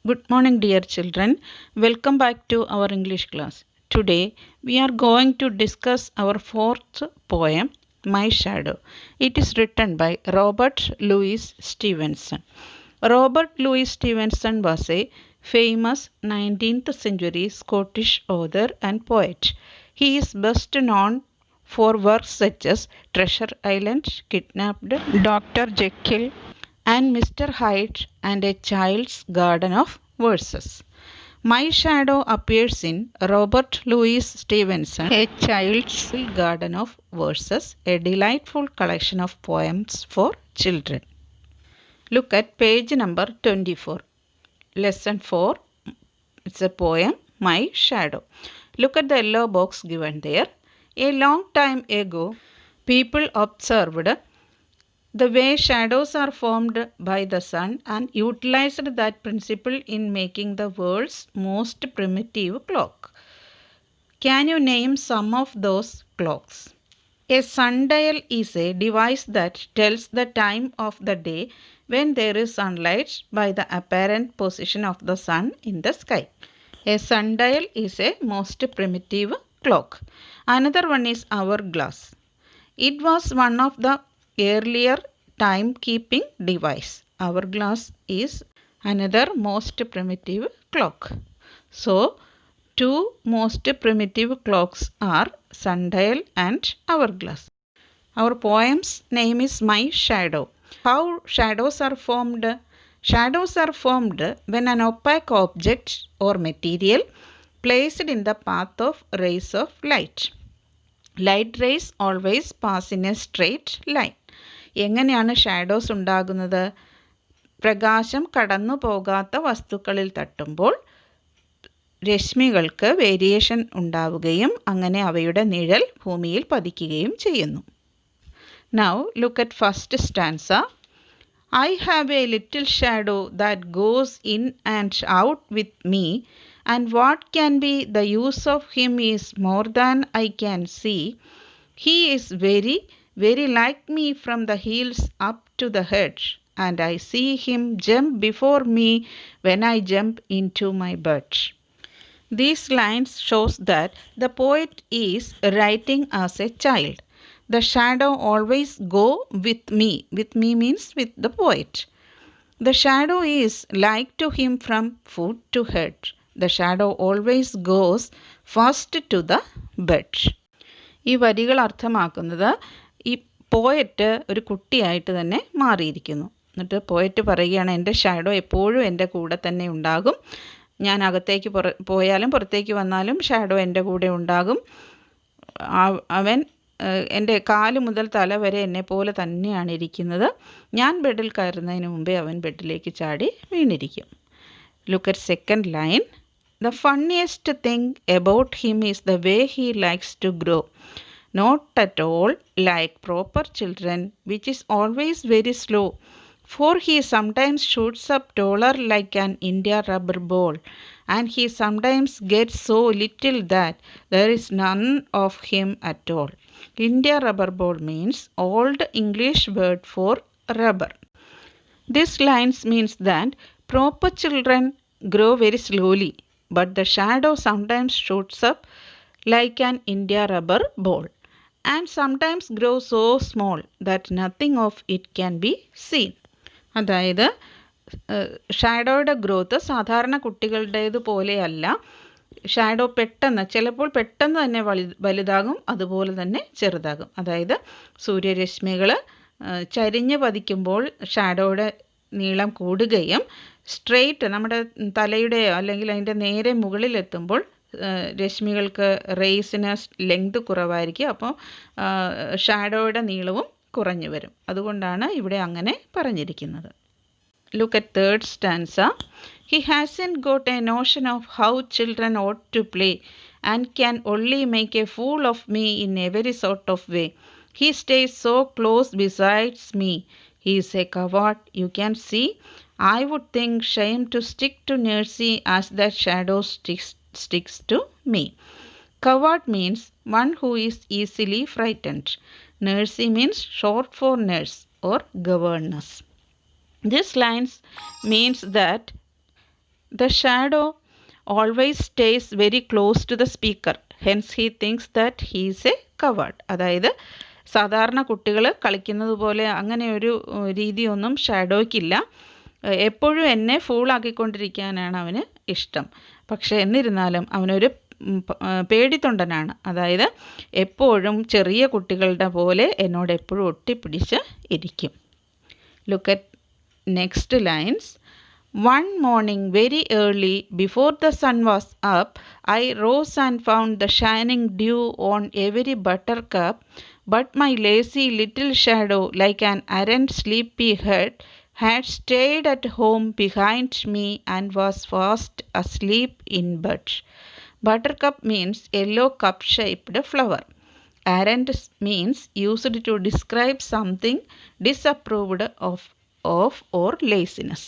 Good morning, dear children. Welcome back to our English class. Today, we are going to discuss our fourth poem, My Shadow. It is written by Robert Louis Stevenson. Robert Louis Stevenson was a famous 19th century Scottish author and poet. He is best known for works such as Treasure Island, Kidnapped, Dr. Jekyll, and Mr. Hyde and a Child's Garden of Verses. My Shadow appears in Robert Louis Stevenson, A Child's Garden of Verses, a delightful collection of poems for children. Look at page number 24. Lesson 4. It's a poem, My Shadow. Look at the yellow box given there. A long time ago, people observed the way shadows are formed by the sun and utilized that principle in making the world's most primitive clock. Can you name some of those clocks? A sundial is a device that tells the time of the day when there is sunlight by the apparent position of the sun in the sky. A sundial is a most primitive clock. Another one is hourglass. It was one of the earlier time-keeping device. Hourglass is another most primitive clock. So, two most primitive clocks are sundial and hourglass. Our poem's name is My Shadow. How shadows are formed? Shadows are formed when an opaque object or material placed in the path of rays of light. Light rays always pass in a straight line. എങ്ങനെയാണ് shadows ഉണ്ടാകുന്നത്? പ്രകാശം കടന്നു പോകാത്ത വസ്തുക്കളിൽ തട്ടുമ്പോൾ രശ്മികൾക്ക് variation ഉണ്ടാവുകയും അങ്ങനെ അവയുടെ നിഴൽ ഭൂമിയിൽ പതിക്കുകയും ചെയ്യുന്നു. Now look at first stanza. I have a little shadow that goes in and out with me, and what can be the use of him is more than I can see. He is very, very like me from the heels up to the head, and I see him jump before me when I jump into my bed. These lines shows that the poet is writing as a child. The shadow always go with me. With me means with the poet. The shadow is like to him from foot to head. The shadow always goes first to the bed. ഈ വരികൾ അർത്ഥമാക്കുന്നത് ഈ poet ഒരു കുട്ടിയായിട്ട് തന്നെ മാറിയിരിക്കുന്നു. എന്നിട്ട് poet പറയുകയാണ്, എൻ്റെ ഷാഡോ എപ്പോഴും എൻ്റെ കൂടെ തന്നെ ഉണ്ടാകും. ഞാൻ അകത്തേക്ക് പോയാലും പുറത്തേക്ക് വന്നാലും ഷാഡോ എൻ്റെ കൂടെ ഉണ്ടാകും. അവൻ എൻ്റെ കാല് മുതൽ തല വരെ എന്നെപ്പോലെ തന്നെയാണ് ഇരിക്കുന്നത്. ഞാൻ ബെഡിൽ കയറുന്നതിന് മുമ്പേ അവൻ ബെഡിലേക്ക് ചാടി വീണിരിക്കും. Look at second line. The funniest thing about him is the way he likes to grow. Not at all like proper children, which is always very slow, for he sometimes shoots up taller like an India rubber ball, and he sometimes gets so little that there is none of him at all. India rubber ball means old English word for rubber. This lines means that proper children grow very slowly, but the shadow sometimes shoots up like an India rubber ball and sometimes grows so small that nothing of it can be seen. അതായത് ഷാഡോയുടെ growth സാധാരണ കുട്ടികളുടേത് പോലെയല്ല. Shadow ചിലപ്പോൾ പെട്ടെന്ന് തന്നെ വലുതാകും, അതുപോലെ തന്നെ ചെറുതാകും. അതായത് സൂര്യരശ്മികൾ ചരിഞ്ഞ് പതിക്കുമ്പോൾ ഷാഡോയുടെ നീളം കൂടുകയും സ്ട്രെയിറ്റ് നമ്മുടെ തലയുടെയോ അല്ലെങ്കിൽ അതിൻ്റെ നേരെ മുകളിലെത്തുമ്പോൾ രശ്മികൾക്ക് റേസിന് ലെങ്ത് കുറവായിരിക്കും. അപ്പോൾ ഷാഡോയുടെ നീളവും കുറഞ്ഞു വരും. അതുകൊണ്ടാണ് ഇവിടെ അങ്ങനെ പറഞ്ഞിരിക്കുന്നത്. Look at third stanza. He hasn't got a notion of how children ought to play and can only make a fool of me in every sort of way. He stays so close besides me. He is a coward, you can see. I would think shame to stick to Nursey as that shadow sticks to me. Coward means one who is easily frightened. Nursey means short for nurse or governess. This lines means that The shadow always stays very close to the speaker. Hence he thinks that he is a coward. അതായത് സാധാരണ കുട്ടികൾ കളിക്കുന്നത് പോലെ അങ്ങനെ ഒരു രീതിയൊന്നും ഷാഡോയ്ക്കില്ല. എപ്പോഴും എന്നെ ഫൂളാക്കിക്കൊണ്ടിരിക്കാനാണ് അവന് ഇഷ്ടം. പക്ഷേ എന്നിരുന്നാലും അവനൊരു പേടിത്തൊണ്ടനാണ്. അതായത് എപ്പോഴും ചെറിയ കുട്ടികളുടെ പോലെ എന്നോട് എപ്പോഴും ഒട്ടിപ്പിടിച്ച് ഇരിക്കും. Look at next lines. One morning very early, before the sun was up, I rose and found the shining dew on every buttercup, but my lazy little shadow, like an errant sleepyhead, had stayed at home behind me and was fast asleep in bed. Buttercup means yellow cup-shaped flower. Errant means used to describe something disapproved of or laziness.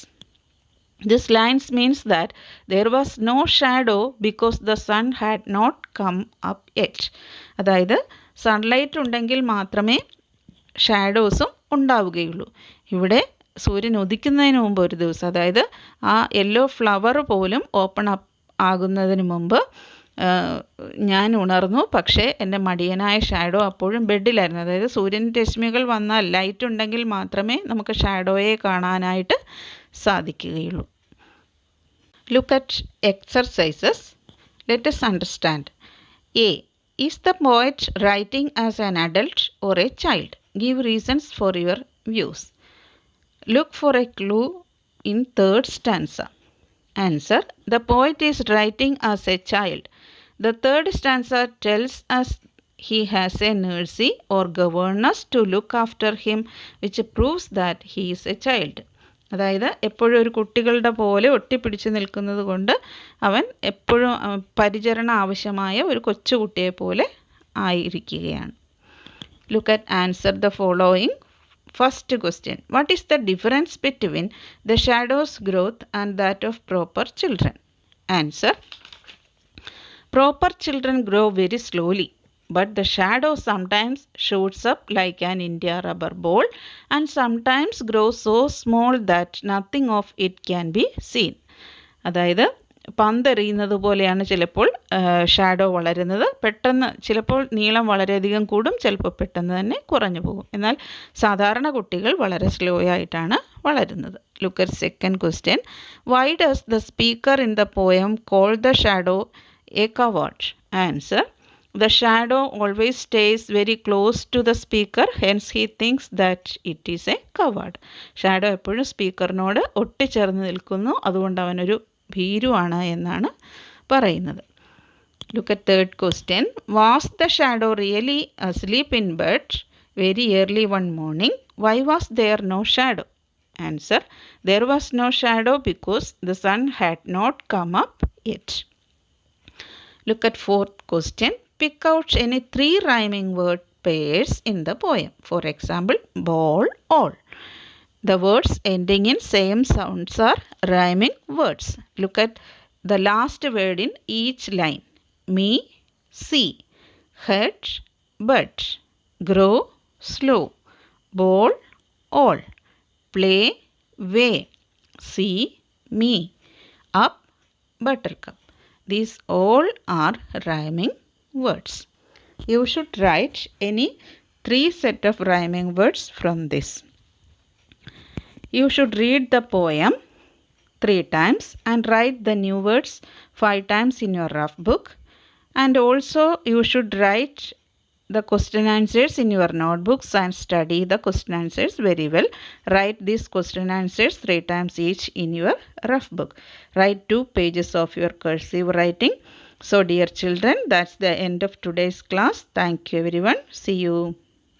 This lines means that there was no shadow because the sun had not come up yet. അതായത് sunlight ഉണ്ടെങ്കിൽ മാത്രമേ ഷാഡോസും ഉണ്ടാവുകയുള്ളൂ. ഇവിടെ സൂര്യൻ ഉദിക്കുന്നതിന് മുമ്പ് ഒരു ദിവസം, അതായത് ആ യെല്ലോ ഫ്ലവർ പോലും ഓപ്പൺ അപ്പ് ആകുന്നതിന് മുമ്പ് ഞാൻ ഉണർന്നു. പക്ഷേ എൻ്റെ മടിയനായ ഷാഡോ അപ്പോഴും ബെഡിലായിരുന്നു. അതായത് സൂര്യൻ രശ്മികൾ വന്നാൽ ലൈറ്റ് ഉണ്ടെങ്കിൽ മാത്രമേ നമുക്ക് ഷാഡോയെ കാണാനായിട്ട് സാധിക്കുകയുള്ളൂ. Look at exercises. Let us understand. A. Is the poet writing as an adult or a child? Give reasons for your views. Look for a clue in third stanza. Answer. The poet is writing as a child. The third stanza tells us he has a nursery or governess to look after him, which proves that he is a child. അതായത് എപ്പോഴും ഒരു കുട്ടികളുടെ പോലെ ഒട്ടിപ്പിടിച്ച് നിൽക്കുന്നത് കൊണ്ട് അവൻ എപ്പോഴും പരിചരണം ആവശ്യമായ ഒരു കൊച്ചുകുട്ടിയെ പോലെ ആയിരിക്കുകയാണ്. Look at answer the following. First question. What is the difference between the shadow's growth and that of proper children? Answer. Proper children grow very slowly, but the shadow sometimes shoots up like an India rubber ball and sometimes grows so small that nothing of it can be seen. അതായത് പന്തെറിയുന്നത് പോലെയാണ് ചിലപ്പോൾ shadow വളരുന്നത്. പെട്ടെന്ന് ചിലപ്പോൾ നീളം വളരെയധികം കൂടും, ചിലപ്പോൾ പെട്ടെന്ന് തന്നെ കുറഞ്ഞു പോകും. എന്നാൽ സാധാരണ കുട്ടികൾ വളരെ സ്ലോ ആയിട്ടാണ് വളരുന്നത്. Look at second question. Why does the speaker in the poem call the shadow a coward? Answer. The shadow always stays very close to the speaker, hence he thinks that it is a coward. Shadow എപ്പോഴും സ്പീക്കറിനോട് ഒട്ടിച്ചേർന്ന് നിൽക്കുന്നു, അതുകൊണ്ട് അവനൊരു ഭീരുവാണ് എന്നാണ് പറയുന്നത്. Look at third question. Was the shadow really asleep in bed very early one morning? Why was there no shadow? Answer. There was no shadow because the sun had not come up yet. Look at fourth question. Pick out any 3 rhyming word pairs in the poem. For example, ball, all. The words ending in same sounds are rhyming words. Look at the last word in each line. Me, see. Head, bud. Grow, slow. Ball, all. Play, way. See, me. Up, buttercup. These all are rhyming words. You should write any 3 set of rhyming words from this. You should read the poem 3 times and write the new words 5 times in your rough book. And also you should write the question answers in your notebooks and study the question answers very well. Write these question answers 3 times each in your rough book. Write 2 pages of your cursive writing. So dear children, that's the end of today's class. Thank you everyone. See you.